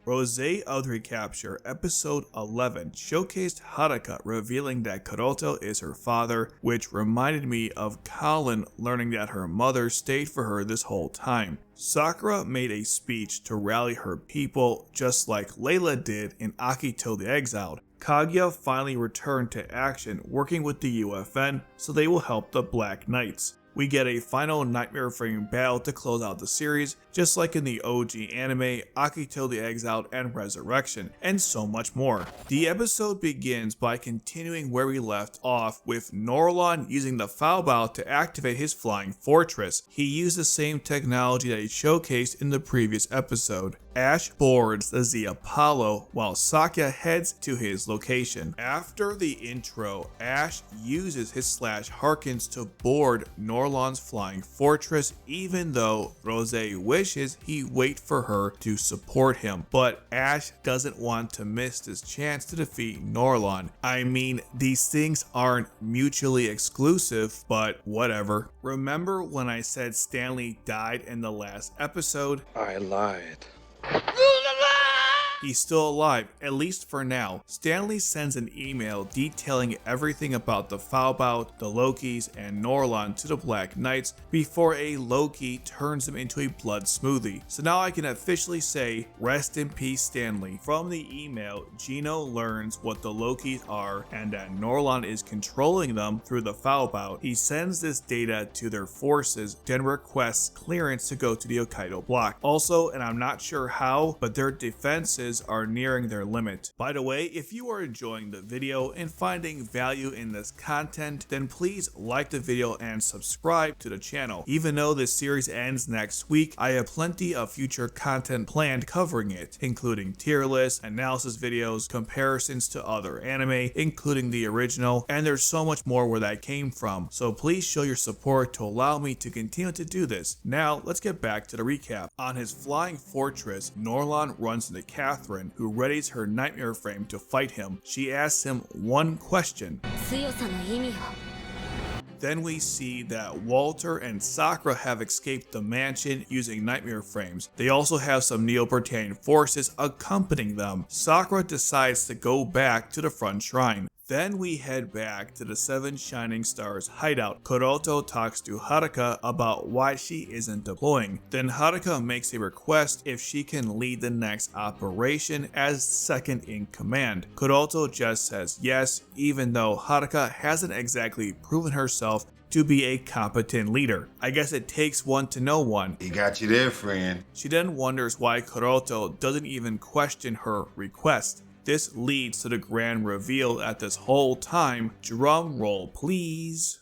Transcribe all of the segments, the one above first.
Roze of Recapture episode 11 showcased Haruka revealing that Kuroto is her father, which reminded me of Kallen learning that her mother stayed for her this whole time. Sakura made a speech to rally her people just like Layla did in Akito the Exiled. Kaguya finally returned to action working with the UFN, so they will help the Black Knights. We get a final Nightmare Frame battle to close out the series, just like in the OG anime, Akito the Exiled and Resurrection, and so much more. The episode begins by continuing where we left off with Norland using the Falbao to activate his flying fortress. He used the same technology that he showcased in the previous episode. Ash boards the Z Apollo while Sakya heads to his location. After the intro, Ash uses his slash Harkins to board Norland's flying fortress, even though Roze wishes he wait for her to support him. But Ash doesn't want to miss this chance to defeat Norland. I mean, these things aren't mutually exclusive, but whatever. Remember when I said Stanley died in the last episode? I lied. He's still alive, at least for now. Stanley sends an email detailing everything about the Falbao, the Lokis, and Norland to the Black Knights before a Loki turns him into a blood smoothie. So now I can officially say, rest in peace Stanley. From the email, Gino learns what the Lokis are and that Norland is controlling them through the Falbao. He sends this data to their forces, then requests clearance to go to the Hokkaido block. Also, and I'm not sure how, but their defenses are nearing their limit. By the way, if you are enjoying the video and finding value in this content, then please like the video and subscribe to the channel. Even though this series ends next week, I have plenty of future content planned covering it, including tier lists, analysis videos, comparisons to other anime, including the original, and there's so much more where that came from. So please show your support to allow me to continue to do this. Now, let's get back to the recap. On his flying fortress, Norland runs into Catherine, who readies her Nightmare Frame to fight him. She asks him one question. Then we see that Walter and Sakura have escaped the mansion using Nightmare Frames. They also have some Neoportean forces accompanying them. Sakura decides to go back to the front shrine. Then we head back to the Seven Shining Stars hideout. Kuroto talks to Haruka about why she isn't deploying. Then Haruka makes a request if she can lead the next operation as second in command. Kuroto just says yes, even though Haruka hasn't exactly proven herself to be a competent leader. I guess it takes one to know one. He got you there, friend. She then wonders why Kuroto doesn't even question her request. This leads to the grand reveal at this whole time. Drum roll, please.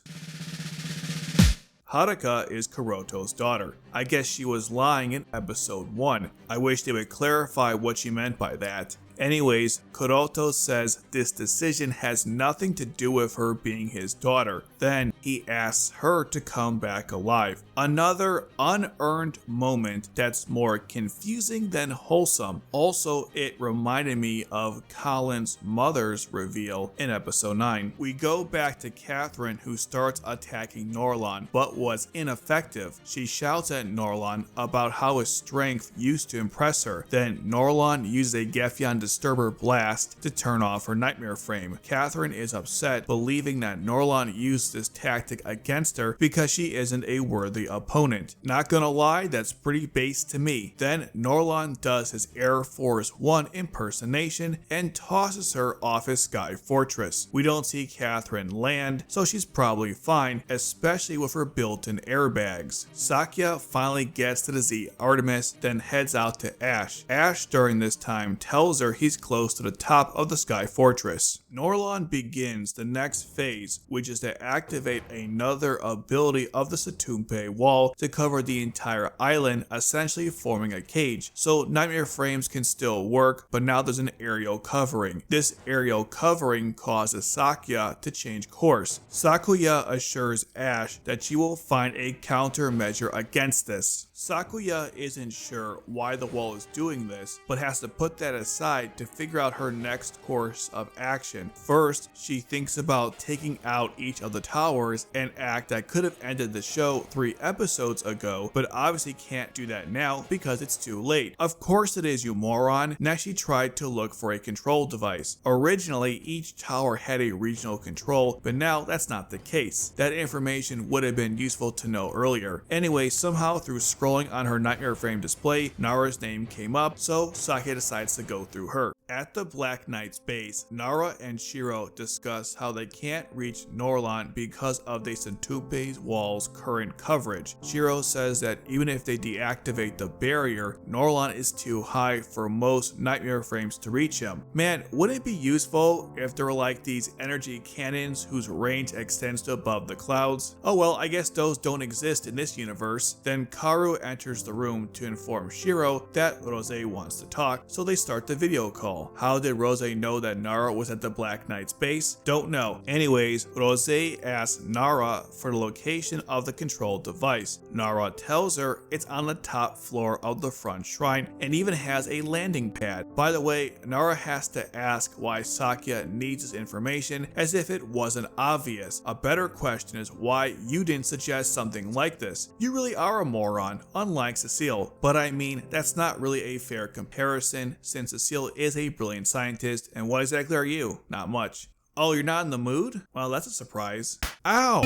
Haruka is Kuroto's daughter. I guess she was lying in episode 1. I wish they would clarify what she meant by that. Anyways, Kuroto says this decision has nothing to do with her being his daughter. Then he asks her to come back alive. Another unearned moment that's more confusing than wholesome. Also, it reminded me of Kallen's mother's reveal in episode 9. We go back to Catherine, who starts attacking Norland, but was ineffective. She shouts at Norland about how his strength used to impress her. Then Norland uses a Gefion Disturber blast to turn off her Nightmare Frame. Catherine is upset, believing that Norland used this tactic against her because she isn't a worthy opponent. Not gonna lie, that's pretty base to me. Then Norland does his Air Force One impersonation and tosses her off his sky fortress. We don't see Catherine land, so she's probably fine, especially with her built-in airbags. Sakya finally gets to the Z Artemis, then heads out to Ash. Ash during this time tells her he's close to the top of the sky fortress. Norland begins the next phase, which is to activate another ability of the Situmpe wall to cover the entire island, essentially forming a cage. So Nightmare Frames can still work, but now there's an aerial covering. This aerial covering causes Sakya to change course. Sakuya assures Ash that she will find a countermeasure against this. Sakuya isn't sure why the wall is doing this, but has to put that aside decide to figure out her next course of action. First, she thinks about taking out each of the towers, an act that could have ended the show 3 episodes ago, but obviously can't do that now because it's too late. Of course it is, you moron. Next, she tried to look for a control device. Originally, each tower had a regional control, but now that's not the case. That information would have been useful to know earlier. Anyway, somehow through scrolling on her nightmare frame display, Nara's name came up, so Sake decides to go through her. At the Black Knight's base, Nara and Shiro discuss how they can't reach Norland because of the Situmpe's wall's current coverage. Shiro says that even if they deactivate the barrier, Norland is too high for most nightmare frames to reach him. Man, wouldn't it be useful if there were like these energy cannons whose range extends to above the clouds? Oh well, I guess those don't exist in this universe. Then Karu enters the room to inform Shiro that Roze wants to talk, so they start the video call. How did Roze know that Nara was at the Black Knight's base? Don't know. Anyways, Roze asks Nara for the location of the control device. Nara tells her it's on the top floor of the front shrine and even has a landing pad. By the way, Nara has to ask why Sakya needs this information as if it wasn't obvious. A better question is why you didn't suggest something like this. You really are a moron, unlike Cecile. But I mean, that's not really a fair comparison since Cecile is a brilliant scientist, and what exactly are you? Not much. Oh, you're not in the mood? Well, that's a surprise. Ow!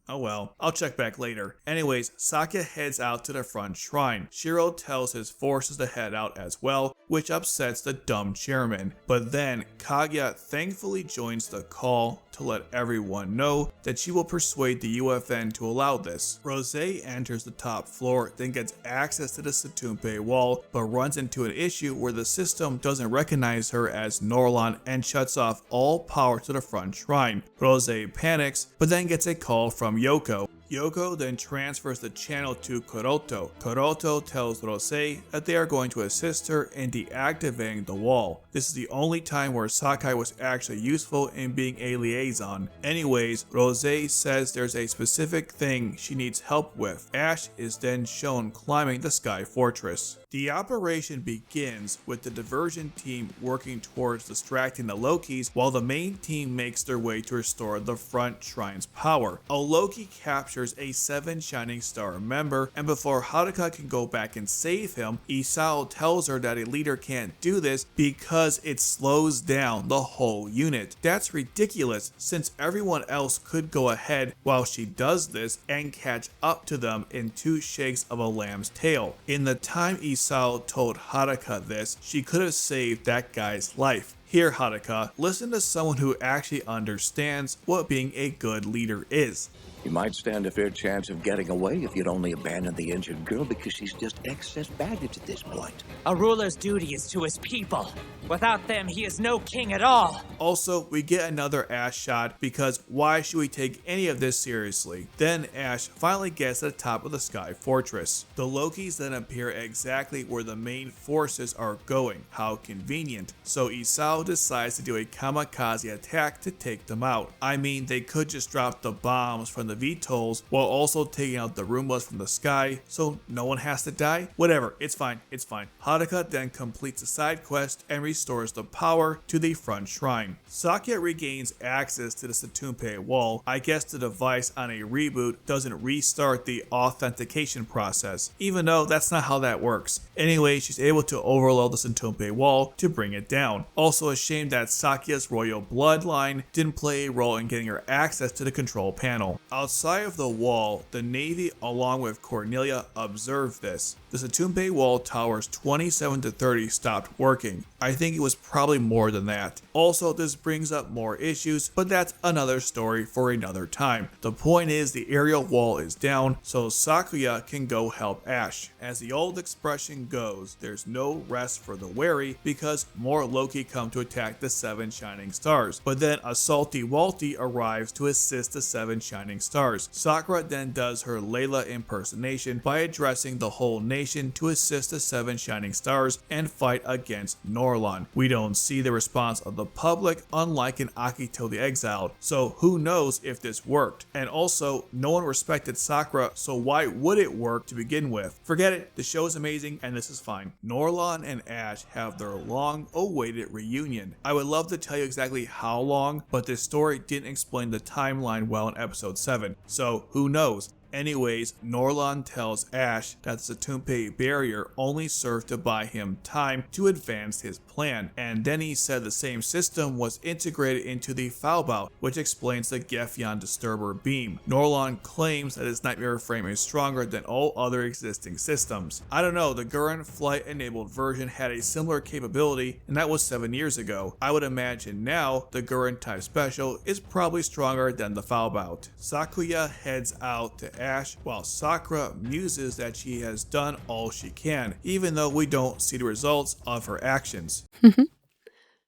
Oh well, I'll check back later. Anyways, Sakya heads out to the front shrine. Shiro tells his forces to head out as well, which upsets the dumb chairman. But then, Kaguya thankfully joins the call to let everyone know that she will persuade the UFN to allow this. Roze enters the top floor, then gets access to the Situmpe wall, but runs into an issue where the system doesn't recognize her as Norland and shuts off all power to the front shrine. Roze panics, but then gets a call from Yoko. Yoko then transfers the channel to Kuroto. Kuroto tells Roze that they are going to assist her in deactivating the wall. This is the only time where Sakai was actually useful in being a liaison. Anyways, Roze says there's a specific thing she needs help with. Ash is then shown climbing the Sky Fortress. The operation begins with the diversion team working towards distracting the Lokis while the main team makes their way to restore the front shrine's power. A Loki captures a 7 Shining Star member, and before Haruka can go back and save him, Isao tells her that a leader can't do this because it slows down the whole unit. That's ridiculous since everyone else could go ahead while she does this and catch up to them in 2 shakes of a lamb's tail. In the time Isao told Haruka this, she could have saved that guy's life. Here, Haruka, listen to someone who actually understands what being a good leader is. You might stand a fair chance of getting away if you'd only abandon the injured girl because she's just excess baggage at this point. A ruler's duty is to his people. Without them, he is no king at all. Also, we get another Ash shot because why should we take any of this seriously? Then Ash finally gets to the top of the Sky Fortress. The Lokis then appear exactly where the main forces are going. How convenient. So Isao decides to do a kamikaze attack to take them out. I mean, they could just drop the bombs from the VTOLs while also taking out the Roombas from the sky, so no one has to die? Whatever, it's fine, it's fine. Haruka then completes the side quest and restores the power to the front shrine. Sakya regains access to the Situmpe wall. I guess the device on a reboot doesn't restart the authentication process, even though that's not how that works. Anyway, she's able to overload the Situmpe wall to bring it down. Also a shame that Sakya's royal bloodline didn't play a role in getting her access to the control panel. Outside of the wall, the Navy along with Cornelia observed this. The Situmpe wall towers 27 to 30 stopped working. I think it was probably more than that. Also, this brings up more issues, but that's another story for another time. The point is the aerial wall is down, so Sakuya can go help Ash. As the old expression goes, there's no rest for the weary because more Loki come to attack the 7 Shining Stars. But then a salty Walty arrives to assist the 7 Shining Stars. Sakura then does her Layla impersonation by addressing the whole nation to assist the 7 Shining Stars and fight against Norland. Norland. We don't see the response of the public, unlike in Akito the Exiled, so who knows if this worked. And also, no one respected Sakura, so why would it work to begin with? Forget it, the show is amazing and this is fine. Norland and Ash have their long-awaited reunion. I would love to tell you exactly how long, but this story didn't explain the timeline well in episode 7, so who knows? Anyways, Norland tells Ash that the Situmpe barrier only served to buy him time to advance his plan, and then he said the same system was integrated into the Falbout, which explains the Gefyan Disturber beam. Norland claims that his nightmare frame is stronger than all other existing systems. I don't know, the Gurren flight-enabled version had a similar capability, and that was 7 years ago. I would imagine now the Gurren type special is probably stronger than the Falbout. Sakuya heads out to Ash, while Sakura muses that she has done all she can, even though we don't see the results of her actions.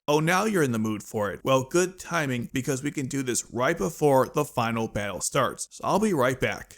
Oh, now you're in the mood for it. Well, good timing, because we can do this right before the final battle starts. So I'll be right back.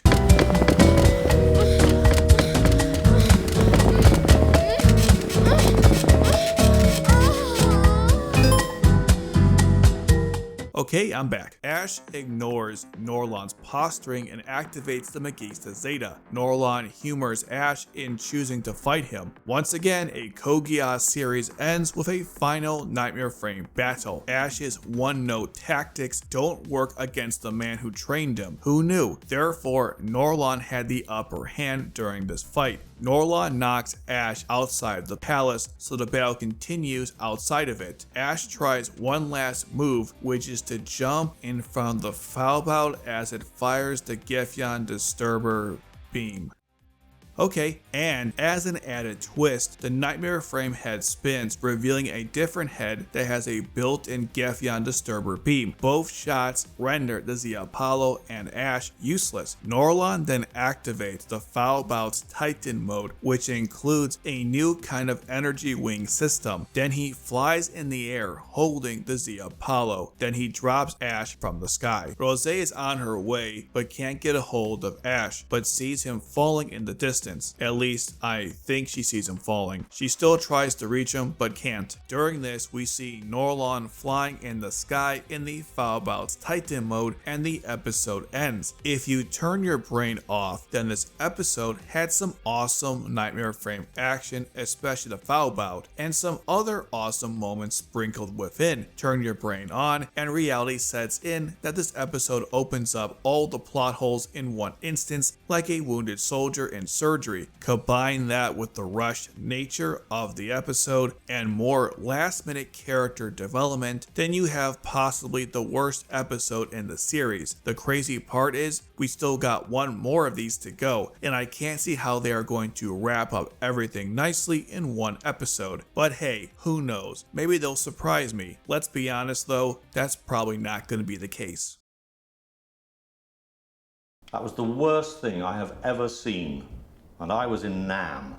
Okay, I'm back. Ash ignores Norland's posturing and activates the Magista Zeta. Norland humors Ash in choosing to fight him. Once again, a Kogia series ends with a final Nightmare Frame battle. Ash's one-note tactics don't work against the man who trained him. Who knew? Therefore, Norland had the upper hand during this fight. Norland knocks Ash outside the palace, so the battle continues outside of it. Ash tries one last move, which is to jump in front of the Falbout as it fires the Gefyan Disturber beam. Okay, and as an added twist, the Nightmare Frame head spins, revealing a different head that has a built-in Gefyan Disturber beam. Both shots render the Z Apollo and Ash useless. Norland then activates the Falbout's Titan mode, which includes a new kind of energy wing system. Then he flies in the air, holding the Z Apollo. Then he drops Ash from the sky. Roze is on her way, but can't get a hold of Ash, but sees him falling in the distance. At least, I think she sees him falling. She still tries to reach him, but can't. During this, we see Norland flying in the sky in the Falbout's Titan mode, and the episode ends. If you turn your brain off, then this episode had some awesome Nightmare Frame action, especially the Falbout, and some other awesome moments sprinkled within. Turn your brain on, and reality sets in that this episode opens up all the plot holes in one instance, like a wounded soldier in surgery. Combine that with the rushed nature of the episode and more last-minute character development, then you have possibly the worst episode in the series. The crazy part is, we still got one more of these to go, and I can't see how they are going to wrap up everything nicely in one episode. But hey, who knows? Maybe they'll surprise me. Let's be honest though, that's probably not going to be the case. That was the worst thing I have ever seen. And I was in Nam.